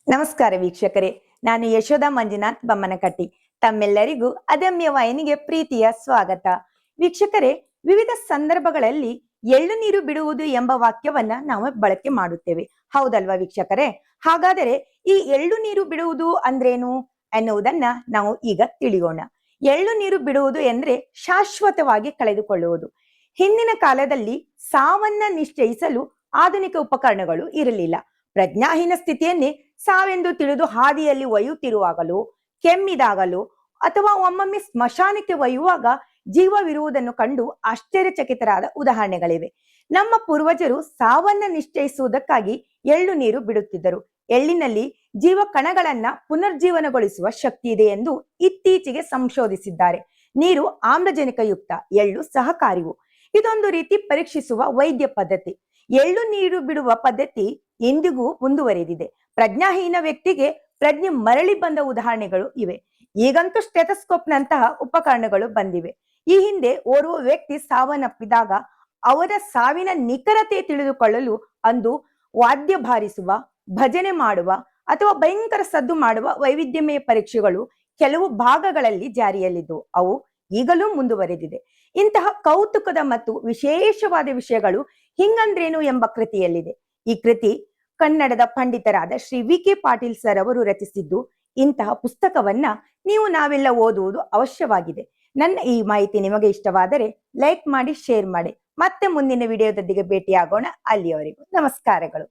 ನಮಸ್ಕಾರ ವೀಕ್ಷಕರೇ, ನಾನು ಯಶೋಧ ಮಂಜುನಾಥ್ ಬಮ್ಮನಕಟ್ಟಿ. ತಮ್ಮೆಲ್ಲರಿಗೂ ಅದಮ್ಯ ವಾಹಿನಿಗೆ ಪ್ರೀತಿಯ ಸ್ವಾಗತ. ವೀಕ್ಷಕರೇ, ವಿವಿಧ ಸಂದರ್ಭಗಳಲ್ಲಿ ಎಳ್ಳು ನೀರು ಬಿಡುವುದು ಎಂಬ ವಾಕ್ಯವನ್ನ ನಾವು ಬಳಕೆ ಮಾಡುತ್ತೇವೆ, ಹೌದಲ್ವಾ ವೀಕ್ಷಕರೇ? ಹಾಗಾದರೆ ಈ ಎಳ್ಳು ನೀರು ಬಿಡುವುದು ಅಂದ್ರೇನು ಎನ್ನುವುದನ್ನ ನಾವು ಈಗ ತಿಳಿಯೋಣ. ಎಳ್ಳು ನೀರು ಬಿಡುವುದು ಎಂದ್ರೆ ಶಾಶ್ವತವಾಗಿ ಕಳೆದುಕೊಳ್ಳುವುದು. ಹಿಂದಿನ ಕಾಲದಲ್ಲಿ ಸಾವನ್ನ ನಿಶ್ಚಯಿಸಲು ಆಧುನಿಕ ಉಪಕರಣಗಳು ಇರಲಿಲ್ಲ. ಪ್ರಜ್ಞಾಹೀನ ಸ್ಥಿತಿಯನ್ನೇ ಸಾವೆಂದು ತಿಳಿದು ಹಾದಿಯಲ್ಲಿ ಒಯ್ಯುತ್ತಿರುವಾಗಲೂ, ಕೆಮ್ಮಿದಾಗಲೂ ಅಥವಾ ಒಮ್ಮೊಮ್ಮೆ ಸ್ಮಶಾನಕ್ಕೆ ಒಯ್ಯುವಾಗ ಜೀವವಿರುವುದನ್ನು ಕಂಡು ಆಶ್ಚರ್ಯಚಕಿತರಾದ ಉದಾಹರಣೆಗಳಿವೆ. ನಮ್ಮ ಪೂರ್ವಜರು ಸಾವನ್ನ ನಿಶ್ಚಯಿಸುವುದಕ್ಕಾಗಿ ಎಳ್ಳು ನೀರು ಬಿಡುತ್ತಿದ್ದರು. ಎಳ್ಳಿನಲ್ಲಿ ಜೀವ ಕಣಗಳನ್ನ ಪುನರ್ಜೀವನಗೊಳಿಸುವ ಶಕ್ತಿ ಇದೆ ಎಂದು ಇತ್ತೀಚೆಗೆ ಸಂಶೋಧಿಸಿದ್ದಾರೆ. ನೀರು ಆಮ್ಲಜನಕಯುಕ್ತ, ಎಳ್ಳು ಸಹಕಾರಿವು. ಇದೊಂದು ರೀತಿ ಪರೀಕ್ಷಿಸುವ ವೈದ್ಯ ಪದ್ಧತಿ. ಎಳ್ಳು ನೀರು ಬಿಡುವ ಪದ್ಧತಿ ಇಂದಿಗೂ ಮುಂದುವರೆದಿದೆ. ಪ್ರಜ್ಞಾಹೀನ ವ್ಯಕ್ತಿಗೆ ಪ್ರಜ್ಞೆ ಮರಳಿ ಬಂದ ಉದಾಹರಣೆಗಳು ಇವೆ. ಈಗಂತೂ ಸ್ಟೆಥೋಸ್ಕೋಪ್ ನಂತಹ ಉಪಕರಣಗಳು ಬಂದಿವೆ. ಈ ಹಿಂದೆ ಓರ್ವ ವ್ಯಕ್ತಿ ಸಾವನ್ನಪ್ಪಿದಾಗ ಅವರ ಸಾವಿನ ನಿಖರತೆ ತಿಳಿದುಕೊಳ್ಳಲು ಅಂದು ವಾದ್ಯ ಬಾರಿಸುವ, ಭಜನೆ ಮಾಡುವ ಅಥವಾ ಭಯಂಕರ ಸದ್ದು ಮಾಡುವ ವೈವಿಧ್ಯಮಯ ಪರೀಕ್ಷೆಗಳು ಕೆಲವು ಭಾಗಗಳಲ್ಲಿ ಜಾರಿಯಲ್ಲಿದ್ದವು. ಅವು ಈಗಲೂ ಮುಂದುವರೆದಿದೆ. ಇಂತಹ ಕೌತುಕದ ಮತ್ತು ವಿಶೇಷವಾದ ವಿಷಯಗಳು ಹಿಂಗಂದ್ರೇನು ಎಂಬ ಕೃತಿಯಲ್ಲಿದೆ. ಈ ಕೃತಿ ಕನ್ನಡದ ಪಂಡಿತರಾದ ಶ್ರೀ ವಿ.ಕೆ. ಪಾಟೀಲ್ ಸರ್ ಅವರು ರಚಿಸಿದ್ದು. ಇಂತಹ ಪುಸ್ತಕವನ್ನ ನಾವೆಲ್ಲ ಓದುವುದು ಅವಶ್ಯವಾಗಿದೆ. ನನ್ನ ಈ ಮಾಹಿತಿ ನಿಮಗೆ ಇಷ್ಟವಾದರೆ ಲೈಕ್ ಮಾಡಿ, ಶೇರ್ ಮಾಡಿ. ಮತ್ತೆ ಮುಂದಿನ ವಿಡಿಯೋದೊಂದಿಗೆ ಭೇಟಿಯಾಗೋಣ. ಅಲ್ಲಿಯವರೆಗೂ ನಮಸ್ಕಾರಗಳು.